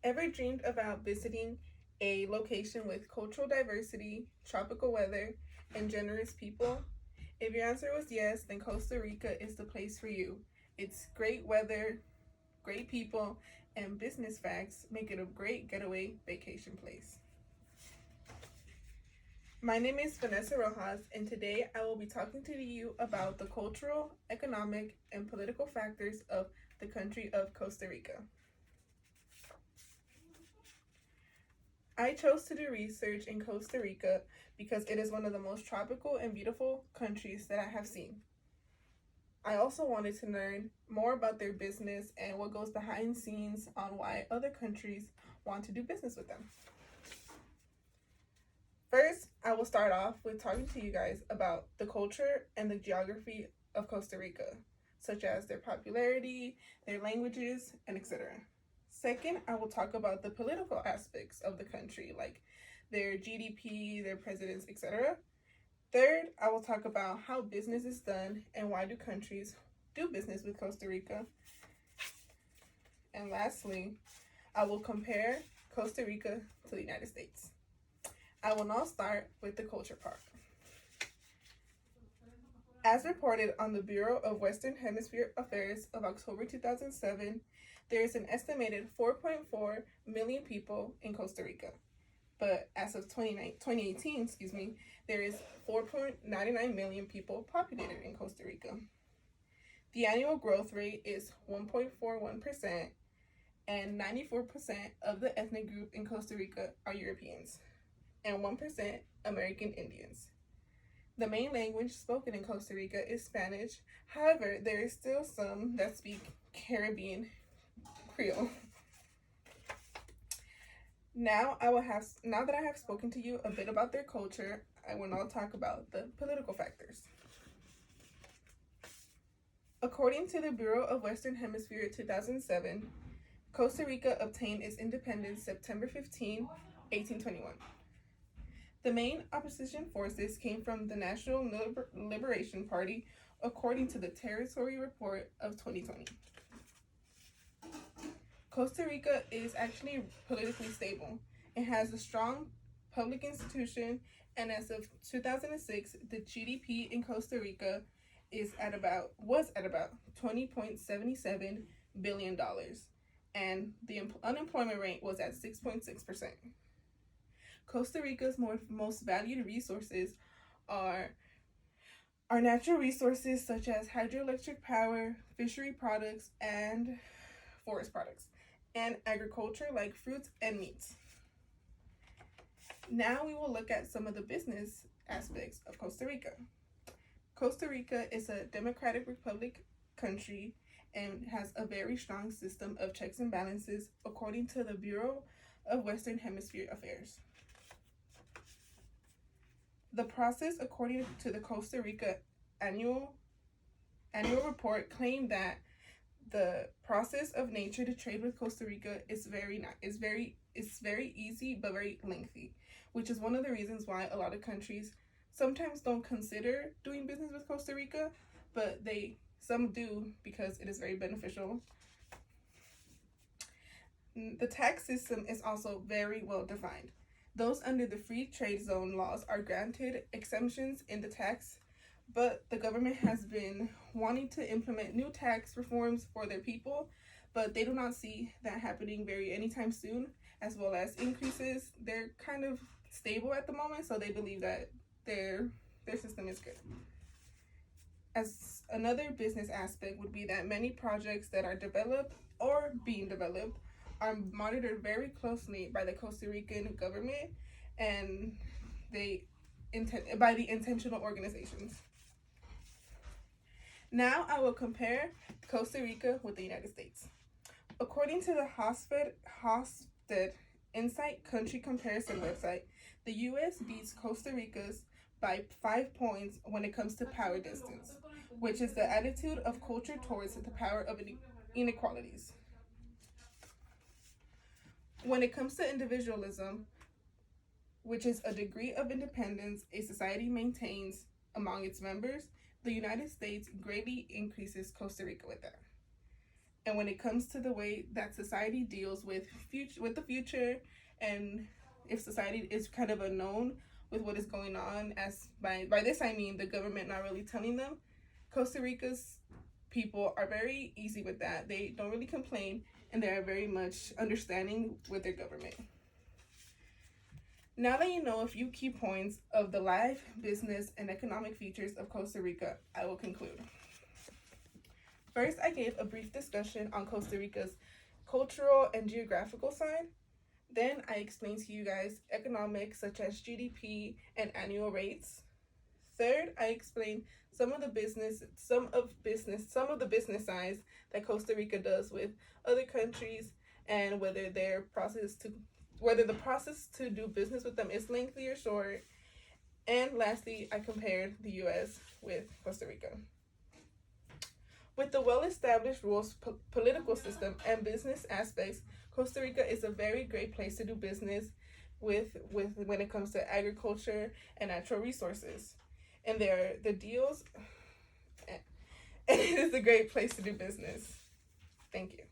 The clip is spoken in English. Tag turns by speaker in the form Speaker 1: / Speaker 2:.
Speaker 1: Ever dreamed about visiting a location with cultural diversity, tropical weather, and generous people? If your answer was yes, then Costa Rica is the place for you. Its great weather, great people, and business facts make it a great getaway vacation place. My name is Vanessa Rojas, and today I will be talking to you about the cultural, economic, and political factors of the country of Costa Rica. I chose to do research in Costa Rica because it is one of the most tropical and beautiful countries that I have seen. I also wanted to learn more about their business and what goes behind the scenes on why other countries want to do business with them. First, I will start off with talking to you guys about the culture and the geography of Costa Rica, such as their popularity, their languages, and etc. Second, I will talk about the political aspects of the country, like their GDP, their presidents, etc. Third, I will talk about how business is done and why do countries do business with Costa Rica. And lastly, I will compare Costa Rica to the United States. I will now start with the culture part. As reported on the Bureau of Western Hemisphere Affairs of October 2007, there is an estimated 4.4 million people in Costa Rica. But as of 2018, there is 4.99 million people populated in Costa Rica. The annual growth rate is 1.41%, and 94% of the ethnic group in Costa Rica are Europeans, and 1% American Indians. The main language spoken in Costa Rica is Spanish. However, there is still some that speak Caribbean Creole. Now that I have spoken to you a bit about their culture, I will now talk about the political factors. According to the Bureau of Western Hemisphere 2007, Costa Rica obtained its independence September 15, 1821. The main opposition forces came from the National Liberation Party, according to the Territory Report of 2020. Costa Rica is actually politically stable. It has a strong public institution, and as of 2006, the GDP in Costa Rica was at about $20.77 billion, and the unemployment rate was at 6.6%. Costa Rica's most valued resources are natural resources such as hydroelectric power, fishery products, and forest products, and agriculture like fruits and meats. Now we will look at some of the business aspects of Costa Rica. Costa Rica is a democratic republic country and has a very strong system of checks and balances according to the Bureau of Western Hemisphere Affairs. The process, according to the Costa Rica annual report, claimed that the process of nature to trade with Costa Rica is very easy but very lengthy, which is one of the reasons why a lot of countries sometimes don't consider doing business with Costa Rica, but some do because it is very beneficial. The tax system is also very well defined. Those under the free trade zone laws are granted exemptions in the tax, but the government has been wanting to implement new tax reforms for their people, but they do not see that happening very anytime soon, as well as increases. They're kind of stable at the moment, so they believe that their system is good. As another business aspect would be that many projects that are developed or being developed are monitored very closely by the Costa Rican government and by the intentional organizations. Now I will compare Costa Rica with the United States. According to the Hofstede Insight Country Comparison website, the U.S. beats Costa Rica's by 5 points when it comes to power distance, which is the attitude of culture towards the power of inequalities. When it comes to individualism, which is a degree of independence a society maintains among its members, the United States greatly increases Costa Rica with that. And when it comes to the way that society deals with the future, and if society is kind of unknown with what is going on, as by this I mean the government not really telling them, Costa Rica's people are very easy with that. They don't really complain, and they are very much understanding with their government. Now that you know a few key points of the life, business, and economic features of Costa Rica, I will conclude. First, I gave a brief discussion on Costa Rica's cultural and geographical side. Then I explained to you guys economics such as GDP and annual rates. Third, I explained some of the business sides that Costa Rica does with other countries, and whether the process to do business with them is lengthy or short. And lastly, I compared the US with Costa Rica. With the well-established rules, political system, and business aspects, Costa Rica is a very great place to do business with when it comes to agriculture and natural resources. And there are the deals, and it is a great place to do business. Thank you.